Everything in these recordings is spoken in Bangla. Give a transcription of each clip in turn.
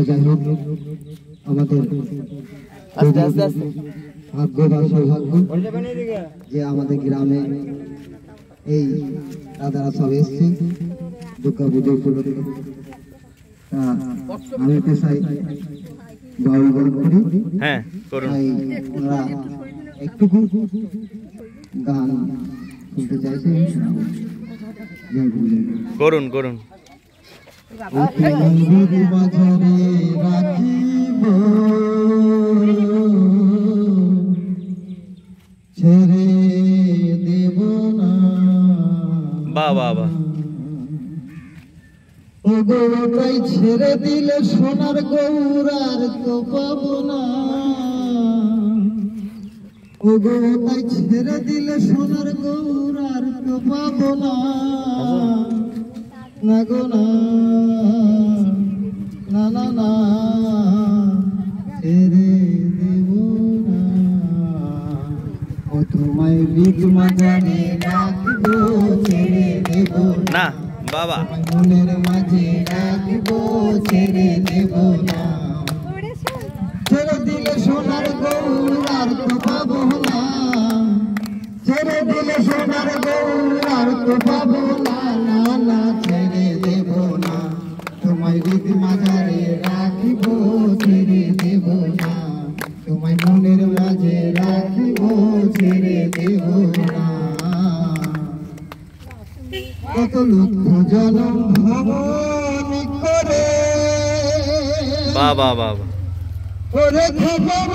যাই হোক আমাদের ভাগ্য বা সৌভাগ্য যে আমাদের গ্রামে এই দাদারা সব এসছে দুর্গা পুজো উপলক্ষে। আমি পেশায় বাউল গান করি, তাই ওনারা একটুকু গান শুনতে চাইছে। করুন করুন। বাজারে রাখিব ছেড়ে দেব না, বাহ বাহ বাহ। ও গৌরাই ছেড়ে দিলে সোনার গৌরার তো পাবো না, ও গৌরাই ছেড়ে দিলে সোনার গৌরার তো পাবো না, না গো না, না না না ছেড়ে দেব না, ও তোমায় বিগ মাজারে রাখবো ছেড়ে দেব না বাবা, মনের মাঝে রাখবো ছেড়ে দেব না, ছেড়ে দিলে সোনার গৌরার তো পাবো না, ছেড়ে দিলে সোনার গৌরার তো পাবো না, না না ছেড়ে দেব না, তোমায় বিগ মাজারে রাখবো ছেড়ে দেব না, তোমায় মনের মাঝে রাখবো ছেড়ে দেব না। কত লক্ষ জনম ভবন করে বাবা বাবা করে খবর,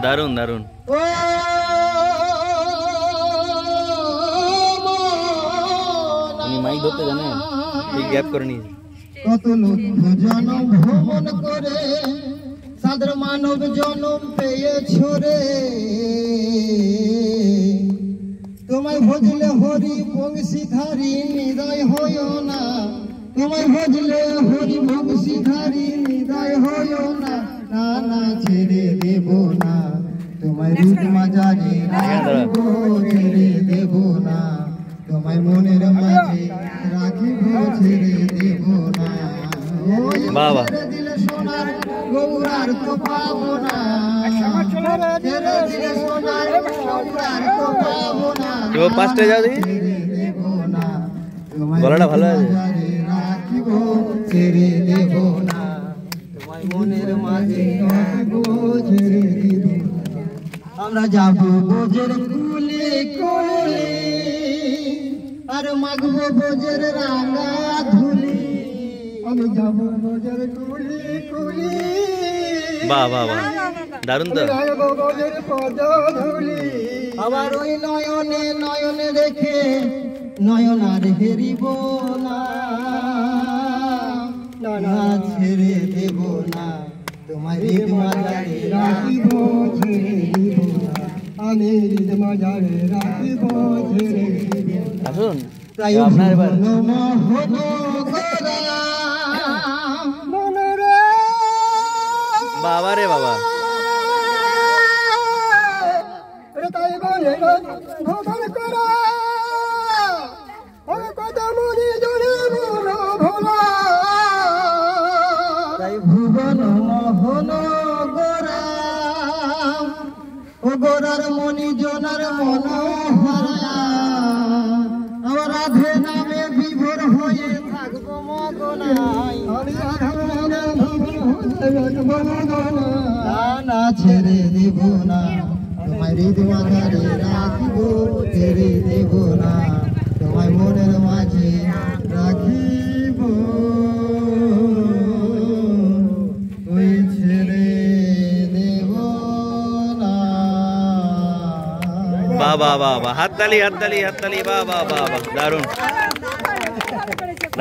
দারুন দারুন। উনি মাইক ধরতে জানেন, ঠিক গ্যাপ করে নিয়েছে। কত লক্ষ জনম ভ্রমণ করে সাদর মানব জনম পেয়েছ রে, তোমায় ভজলে হরি বংশীধারী হৃদয় হয় না, তোমায় ভজলে হরি বংশীধারী হৃদয় হয় না, না না ছেড়ে দেব না, তোমায় রূপ মাজারে রাখবো ছেড়ে দেব না, তোমায় মনের মাঝে রাখিব ছেড়ে দেব না, বাবা দিলে সোনার গৌরার তো পাবো না, ছেড়ে দিলে সোনার গৌরার তো পাবো না, তো পাঁচটা যাও দেখি, দেব না, গলাটা ভালো আছে, রাখিব ছেড়ে দেব না, তোমায় মনের মাঝে রাখিব ছেড়ে দেব না। আমরা যাবো বোঝের কুলে কুলে আর মাগবো বোঝের রাঙা ধুলি, আমি যাবো বোঝের কুলি কুলি, বাহ বাহ বাহ, দারুন তো। বোঝের পদ ধুলি, আবার ওই নয়নে নয়নে দেখে নয়ন আর হেরিব না, না ছেড়ে দেব না, তোমার হৃদ মাজারে রাখিব ছেড়ে দেব না, আমি হৃদ মাজারে রাখিব ছেড়ে দেব না। আসুন তাই আপনার এবার বাবা রে বাবা, তাই বলে ভোজন করা কথা মনে জনে ভোলা, তাই ভুবন মোহন গোরা ও গোরার মনি জনার মন হারা, আমার রাধে নামে বিভোর হয়ে থাকবো মগনাই, না ছেড়ে দেব না, তোমায় হৃদ মাঝারে রাখিব ছেড়ে দেব না, তোমায় মনের মাঝে রাখিব ওই ছেড়ে দেব না। বাবা বাবা, হাততালি হাততালি হাততালি, বাবা বাবা, দারুন।